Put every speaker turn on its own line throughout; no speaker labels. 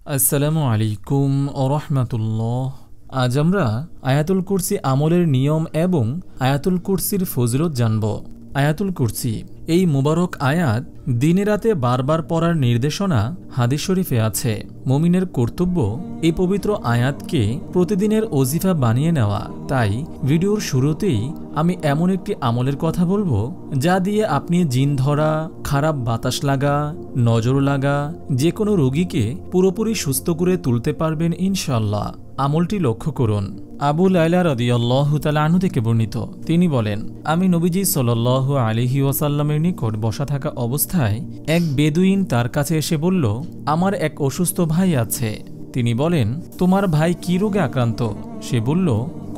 আসসালামু আলাইকুম ওয়া রাহমাতুল্লাহ। আজ আমরা আয়াতুল কুরসি আমলের নিয়ম এবং আয়াতুল কুরসির ফজিলত জানব। আয়াতুল কুরসি এই মুবারক আয়াত দিনে রাতে বারবার পড়ার নির্দেশনা হাদিস শরীফে আছে। মুমিনের কর্তব্য এই পবিত্র আয়াতকে প্রতিদিনের ওজিফা বানিয়ে নেওয়া। তাই ভিডিওর শুরুতেই আমি এমন একটি আমলের কথা বলবো যা দিয়ে আপনি জিন ধরা, খারাপ বাতাস লাগা, নজর লাগা যে কোনো রোগীকে পুরোপুরি সুস্থ করে তুলতে পারবেন ইনশাআল্লাহ। আমলটি লক্ষ্য করুন। আবু লাইলা রাদিয়াল্লাহু তাআলা আনহু থেকে বর্ণিত, তিনি বলেন, আমি নবীজি সাল্লাল্লাহু আলাইহি ওয়াসাল্লামের নিকট বসা থাকা অবস্থায় এক বেদুইন তার কাছে এসে বলল, আমার এক অসুস্থ ভাই আছে। তিনি বলেন, তোমার ভাই কি রোগে আক্রান্ত? সে বলল,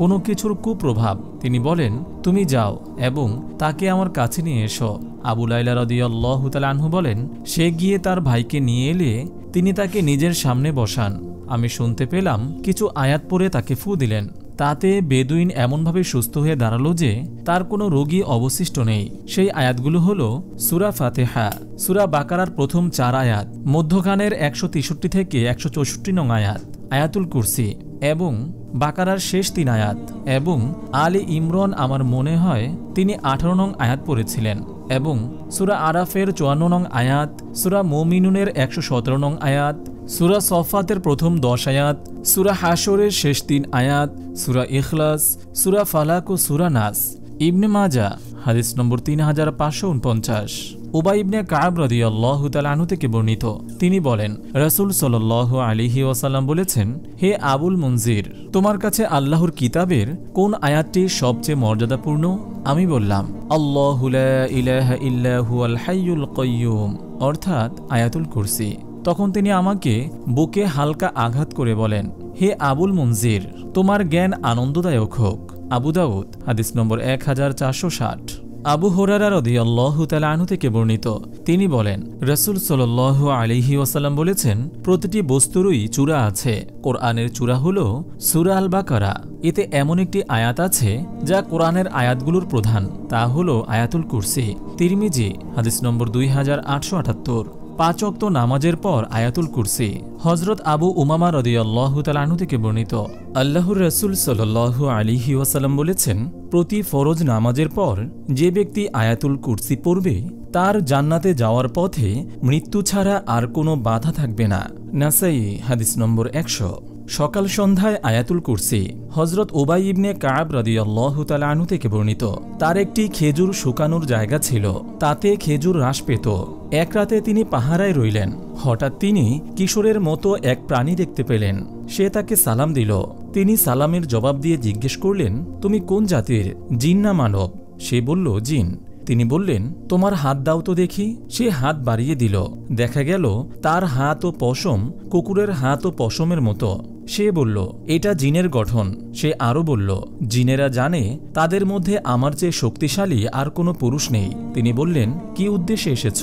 কোনো কিছুর কুপ্রভাব। তিনি বলেন, তুমি যাও এবং তাকে আমার কাছে নিয়ে এসো। আবু লাইলা রাদিয়াল্লাহু তাআলা আনহু বলেন, সে গিয়ে তার ভাইকে নিয়ে এলে তিনি তাকে নিজের সামনে বসান। আমি শুনতে পেলাম কিছু আয়াত পড়ে তাকে ফু দিলেন। তাতে বেদুইন এমনভাবে সুস্থ হয়ে দাঁড়ালো যে তার কোনো রোগী অবশিষ্ট নেই। সেই আয়াতগুলো হলো সূরা ফাতিহা, সূরা বাকারার প্রথম 4 আয়াত, মধ্যখানের 163 থেকে 164 নং আয়াত, আয়াতুল কুরসি এবং বাকারার শেষ 3 আয়াত, এবং আলী ইমরান আমার মনে হয় তিনি 18 নং আয়াত পড়েছিলেন, এবং সূরা আরাফের 54 নং আয়াত, সূরা মুমিনুনের 117 নং আয়াত, সূরা সফাতের প্রথম 10 আয়াত, সূরা হাশরের শেষ 3 আয়াত, সূরা ইখলাস, সূরা ফালাক ও সূরা নাস। ইবনে মাজাহ হাদিস নম্বর 3549। উবাই ইবনে কাব রাদিয়াল্লাহু তাআলা আনহু থেকে বর্ণিত, তিনি বলেন, রাসূল সাল্লাল্লাহু আলাইহি ওয়াসাল্লাম বলেছেন, হে আবুল মুনজির, তোমার কাছে আল্লাহর কিতাবের কোন আয়াতটি সবচেয়ে মর্যাদাপূর্ণ? আমি বললাম, আল্লাহু লা ইলাহা ইল্লা হুয়াল হাইয়ুল কাইয়্যুম, অর্থাৎ আয়াতুল কুরসি। তখন তিনি আমাকে বুকে হালকা আঘাত করে বলেন, হে আবুল মুনজির, তোমার জ্ঞান আনন্দদায়ক হোক। আবু দাউদ হাদিস নম্বর 1460। আবু হুরায়রা রাদিয়াল্লাহু তাআলা আনহু থেকে বর্ণিত, তিনি বলেন, রাসূল সাল্লাল্লাহু আলাইহি ওয়াসাল্লাম বলেছেন, প্রতিটি বস্তুরই চূড়া আছে। কোরআনের চূড়া হলো সূরা আল বাকারা। এতে এমন একটি আয়াত আছে যা কোরআনের আয়াতগুলোর প্রধান, তা হলো আয়াতুল কুরসি। তিরমিজি হাদিস নম্বর 2878। 5 ওয়াক্ত নামাজের পর আয়াতুল কুরসি। হযরত আবু উমামা রাদিয়াল্লাহু তাআলা আনহু থেকে বর্ণিত, আল্লাহর রাসূল সাল্লাল্লাহু আলাইহি ওয়াসাল্লাম বলেছেন, প্রতি ফরজ নামাজের পর যে ব্যক্তি আয়াতুল কুরসি পড়বে তার জান্নাতে যাওয়ার পথে মৃত্যু ছাড়া আর কোনো বাধা থাকবে না। নাসাই হাদিস নম্বর 100। সকাল সন্ধ্যায় আয়াতুল কুরসি। হযরত উবাই ইবনে কাব রাদিয়াল্লাহু তাআলা আনহু থেকে বর্ণিত, তার একটি খেজুর শুকানোর জায়গা ছিল, তাতে খেজুর হ্রাস পেত। এক রাতে তিনি পাহারায় রইলেন। হঠাৎ তিনি কিশোরের মতো এক প্রাণী দেখতে পেলেন। সে তাকে সালাম দিল। তিনি সালামের জবাব দিয়ে জিজ্ঞেস করলেন, তুমি কোন জাতির, জিন না মানব? সে বলল, জিন। তিনি বললেন, তোমার হাত দাও তো দেখি। সে হাত বাড়িয়ে দিল। দেখা গেল তার হাত ও পশম কুকুরের হাত ও পশমের মতো। সে বলল, এটা জিনের গঠন। সে আরো বলল, জিনেরা জানে তাদের মধ্যে আমার চেয়ে শক্তিশালী আর কোনো পুরুষ নেই। তিনি বললেন, কি উদ্দেশ্যে এসেছ?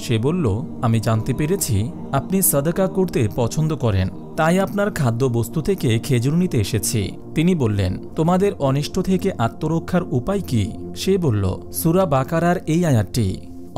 সে বলল, আমি জানতে পেরেছি আপনি সাদাকা করতে পছন্দ করেন, তাই আপনার খাদ্য বস্তু থেকে খেজুর নিতে এসেছি। তিনি বললেন, তোমাদের অনিষ্ট থেকে আত্মরক্ষার উপায় কি? সে বলল, সূরা বাকারার এই আয়াতটি,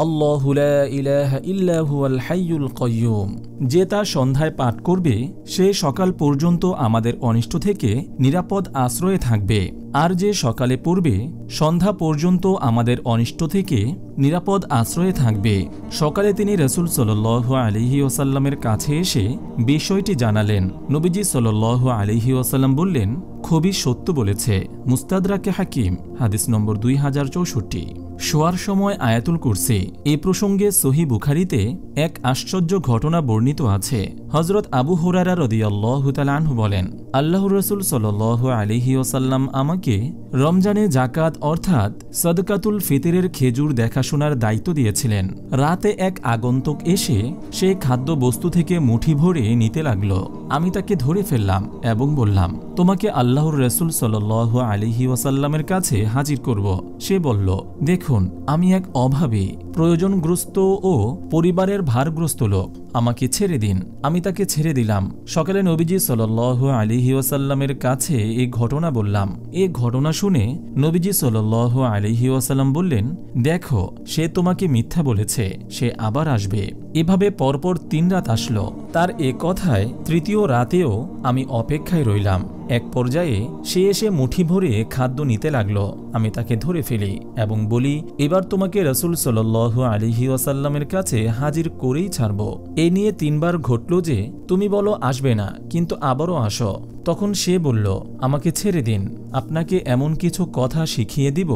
আল্লাহু লা ইলাহা ইল্লা হুয়াল হাইয়ুল কাইয়্যুম। যে তা সন্ধ্যায় পাঠ করবে সে সকাল পর্যন্ত আমাদের অনিষ্ট থেকে নিরাপদ আশ্রয়ে থাকবে, আর যে সকালে পড়বে সন্ধ্যা পর্যন্ত আমাদের অনিষ্ট থেকে নিরাপদ আশ্রয়ে থাকবে। সকালে তিনি রাসূল সাল্লাল্লাহু আলাইহি ওয়াসাল্লামের কাছে এসে বিষয়টি জানালেন। নবীজি সাল্লাল্লাহু আলাইহি ওয়াসাল্লাম বললেন, খুবই সত্য বলেছে। মুস্তাদরাকে হাকিম হাদিস নম্বর 2064। শোয়ার সময় আয়াতুল কুরসি। এ প্রসঙ্গে সহিহ বুখারীতে এক আশ্চর্য ঘটনা বর্ণিত আছে। হযরত আবু হুরায়রা রাদিয়াল্লাহু তাআলা আনহু বলেন, আল্লাহর রাসূল সাল্লাল্লাহু আলাইহি ওয়াসাল্লাম আমাকে রমজানে যাকাত অর্থাৎ সাদকাতুল ফিতরের খেজুর দেখাশোনার দায়িত্ব দিয়েছিলেন। রাতে এক আগন্তুক এসে সে খাদ্য বস্তু থেকে মুঠি ভরে নিতে লাগলো। আমি তাকে ধরে ফেললাম এবং বললাম, তোমাকে আল্লাহর রাসূল সাল্লাল্লাহু আলাইহি ওয়াসাল্লামের কাছে হাজির করব। সে বলল, দেখুন, আমি এক অভাবী, প্রয়োজনগ্রস্ত ও পরিবারের ভারগ্রস্ত লোক, আমাকে ছেড়ে দিন। আমি তাকে ছেড়ে দিলাম। সকালে নবীজি সাল্লাল্লাহু আলাইহি ওয়াসাল্লামের কাছে এই ঘটনা বললাম। এই ঘটনা শুনে নবীজি সাল্লাল্লাহু আলাইহি ওয়াসাল্লাম বললেন, দেখো, সে তোমাকে মিথ্যা বলেছে, সে আবার আসবে। এভাবে পরপর 3 রাত আসলো। তার এ কথায় তৃতীয় রাতেও আমি অপেক্ষায় রইলাম। এক পর্যায়ে সে এসে মুঠি ভরে খাদ্য নিতে লাগল। আমি তাকে ধরে ফেলি এবং বলি, এবার তোমাকে রাসূল সাল্লাল্লাহু আলাইহি ওয়াসাল্লামের কাছে হাজির করেই ছাড়ব। এ নিয়ে 3 বার ঘটল যে তুমি বলো আসবে না, কিন্তু আবারও আসো। তখন সে বলল, আমাকে ছেড়ে দিন, আপনাকে এমন কিছু কথা শিখিয়ে দিব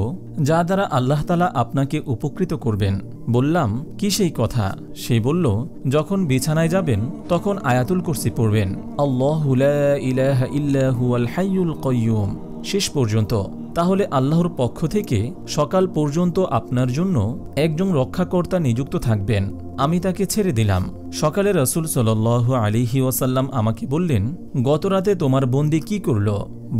যা দ্বারা আল্লাহ তাআলা আপনাকে উপকৃত করবেন। বললাম, কি সেই কথা? সে বলল, যখন বিছানায় যাবেন তখন আয়াতুল কুরসি পড়বেন, আল্লাহু লা ইলাহা ইল্লা হুয়াল হাইয়ুল কাইয়্যুম শেষ পর্যন্ত। তাহলে আল্লাহর পক্ষ থেকে সকাল পর্যন্ত আপনার জন্য একজন রক্ষাকর্তা নিযুক্ত থাকবেন। আমি তাকে ছেড়ে দিলাম। সকালে রাসূল সাল্লাল্লাহু আলাইহি ওয়াসাল্লাম আমাকে বললেন, গত রাতে তোমার বন্দী কি করল?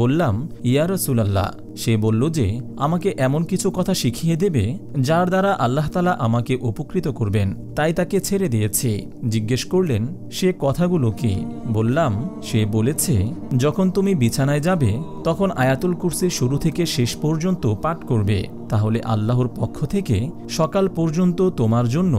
বললাম, ইয়া রাসূলুল্লাহ। সে বলল যে আমাকে এমন কিছু কথা শিখিয়ে দেবে যার দ্বারা আল্লাহ তাআলা আমাকে উপকৃত করবেন, তাই তাকে ছেড়ে দিয়েছি। জিজ্ঞেস করলেন, সে কথাগুলো কি? বললাম, সে বলেছে, যখন তুমি বিছানায় যাবে তখন আয়াতুল কুরসি শুরু থেকে শেষ পর্যন্ত পাঠ করবে, তাহলে আল্লাহর পক্ষ থেকে সকাল পর্যন্ত তোমার জন্য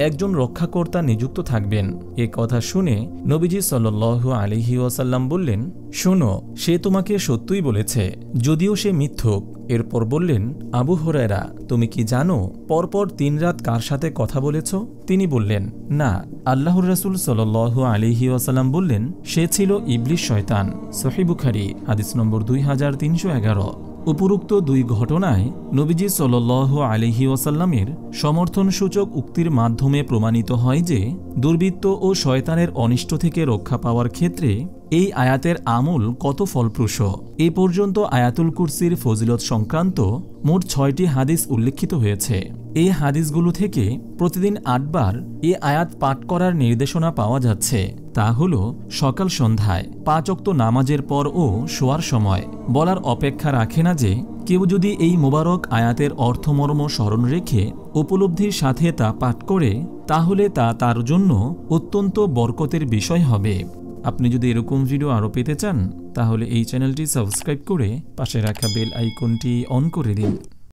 একজন রক্ষাকর্তা নিযুক্ত থাকবেন। এ কথা শুনে নবীজি সাল্লাল্লাহু আলাইহি ওয়াসাল্লাম বললেন, শোনো, সে তোমাকে সত্যই বলেছে, যদিও সে মিথ্যুক। এরপর বললেন, আবু হুরায়রা, তুমি কি জানো পরপর 3 রাত কার সাথে কথা বলেছ? তিনি বললেন, না। আল্লাহর রাসূল সাল্লাল্লাহু আলাইহি ওয়াসাল্লাম বললেন, সে ছিল ইবলিস শয়তান। সহিহ বুখারী হাদিস নম্বর 2311। উপরোক্ত 2 ঘটনায় নবীজি সাল্লাল্লাহু আলাইহি ওয়াসাল্লামের সমর্থনসূচক উক্তির মাধ্যমে প্রমাণিত হয় যে দুর্বৃত্ত ও শয়তানের অনিষ্ট থেকে রক্ষা পাওয়ার ক্ষেত্রে এই আয়াতের আমল কত ফলপ্রসূ। এ পর্যন্ত আয়াতুল কুরসির ফজিলত সংক্রান্ত মোট 6টি হাদিস উল্লেখিত হয়েছে। এই হাদিসগুলো থেকে প্রতিদিন 8 বার এ আয়াত পাঠ করার নির্দেশনা পাওয়া যাচ্ছে। তা হল সকাল সন্ধ্যায় 5 ওয়াক্ত নামাজের পর ও শোয়ার সময়। বলার অপেক্ষা রাখে না যে কেউ যদি এই মোবারক আয়াতের অর্থমর্ম স্মরণ রেখে উপলব্ধির সাথে তা পাঠ করে, তাহলে তা তার জন্য অত্যন্ত বরকতের বিষয় হবে। আপনি যদি এরকম ভিডিও আরও পেতে চান, তাহলে এই চ্যানেলটি সাবস্ক্রাইব করে পাশে রাখা বেল আইকনটি অন করে দিন।